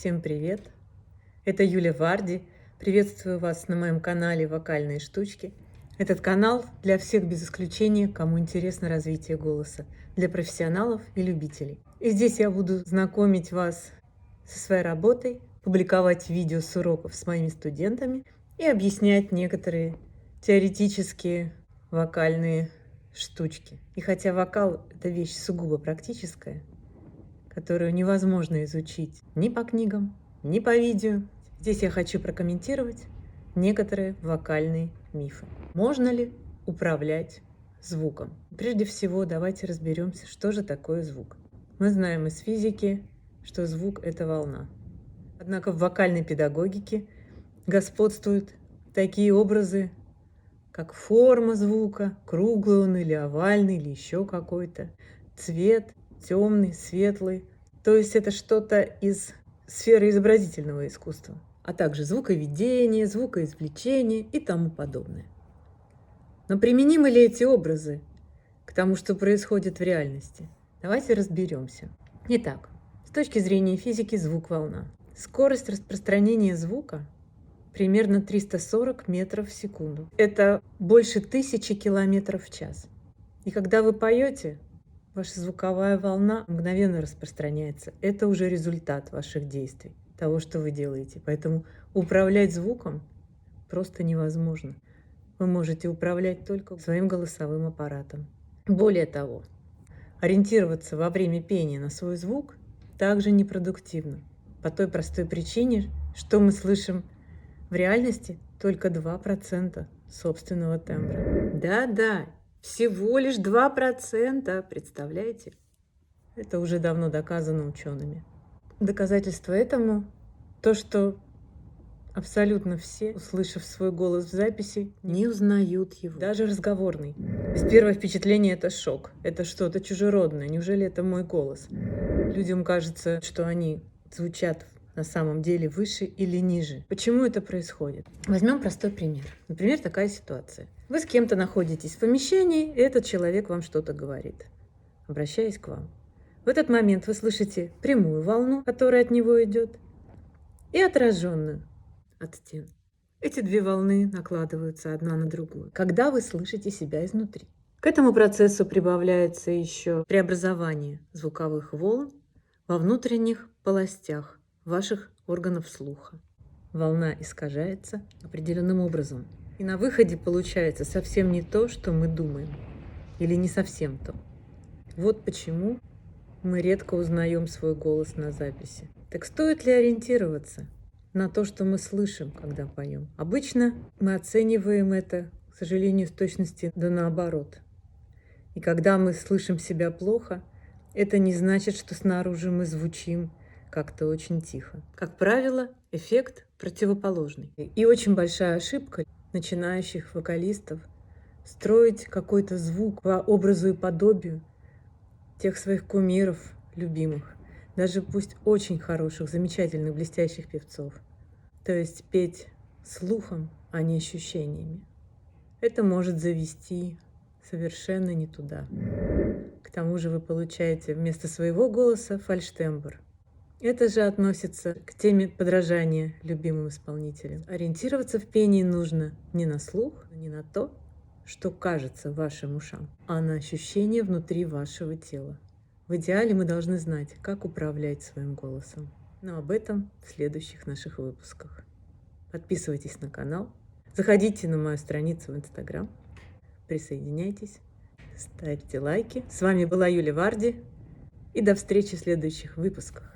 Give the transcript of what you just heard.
Всем привет! Это Юля Варди. Приветствую вас на моем канале «Вокальные штучки». Этот канал для всех без исключения, кому интересно развитие голоса, для профессионалов и любителей. И здесь я буду знакомить вас со своей работой, публиковать видео с уроков с моими студентами и объяснять некоторые теоретические вокальные штучки. И хотя вокал – это вещь сугубо практическая, которую невозможно изучить ни по книгам, ни по видео, здесь я хочу прокомментировать некоторые вокальные мифы. Можно ли управлять звуком? Прежде всего, давайте разберемся, что же такое звук. Мы знаем из физики, что звук – это волна. Однако в вокальной педагогике господствуют такие образы, как форма звука, круглый он или овальный, или еще какой-то, цвет, темный, светлый. То есть это что-то из сферы изобразительного искусства, а также звуковедение, звукоизвлечение и тому подобное. Но применимы ли эти образы к тому, что происходит в реальности? Давайте разберемся. Итак, с точки зрения физики, звук – волна. Скорость распространения звука примерно 340 метров в секунду. Это больше 1000 километров в час. И когда вы поете, ваша звуковая волна мгновенно распространяется. Это уже результат ваших действий, того, что вы делаете. Поэтому управлять звуком просто невозможно. Вы можете управлять только своим голосовым аппаратом. Более того, ориентироваться во время пения на свой звук также непродуктивно. По той простой причине, что мы слышим в реальности только 2% собственного тембра. Да-да, всего лишь 2%, представляете? Это уже давно доказано учеными. Доказательство этому то, что абсолютно все, услышав свой голос в записи, не узнают его, даже разговорный. С первое впечатление это шок, это что-то чужеродное, неужели это мой голос? Людям кажется, что они звучат на самом деле выше или ниже. Почему это происходит? Возьмем простой пример. Например, такая ситуация. Вы с кем-то находитесь в помещении, и этот человек вам что-то говорит, обращаясь к вам. В этот момент вы слышите прямую волну, которая от него идет, и отраженную от стен. Эти две волны накладываются одна на другую, когда вы слышите себя изнутри. К этому процессу прибавляется еще преобразование звуковых волн во внутренних полостях ваших органов слуха. Волна искажается определенным образом. И на выходе получается совсем не то, что мы думаем. Или не совсем то. Вот почему мы редко узнаем свой голос на записи. Так стоит ли ориентироваться на то, что мы слышим, когда поем? Обычно мы оцениваем это, к сожалению, с точности да наоборот. И когда мы слышим себя плохо, это не значит, что снаружи мы звучим как-то очень тихо. Как правило, эффект противоположный. И очень большая ошибка начинающих вокалистов строить какой-то звук по образу и подобию тех своих кумиров, любимых, даже пусть очень хороших, замечательных, блестящих певцов. То есть петь слухом, а не ощущениями. Это может завести совершенно не туда. К тому же вы получаете вместо своего голоса фальштембр. Это же относится к теме подражания любимым исполнителям. Ориентироваться в пении нужно не на слух, не на то, что кажется вашим ушам, а на ощущения внутри вашего тела. В идеале мы должны знать, как управлять своим голосом. Но об этом в следующих наших выпусках. Подписывайтесь на канал, заходите на мою страницу в Instagram, присоединяйтесь, ставьте лайки. С вами была Юля Варди, и до встречи в следующих выпусках.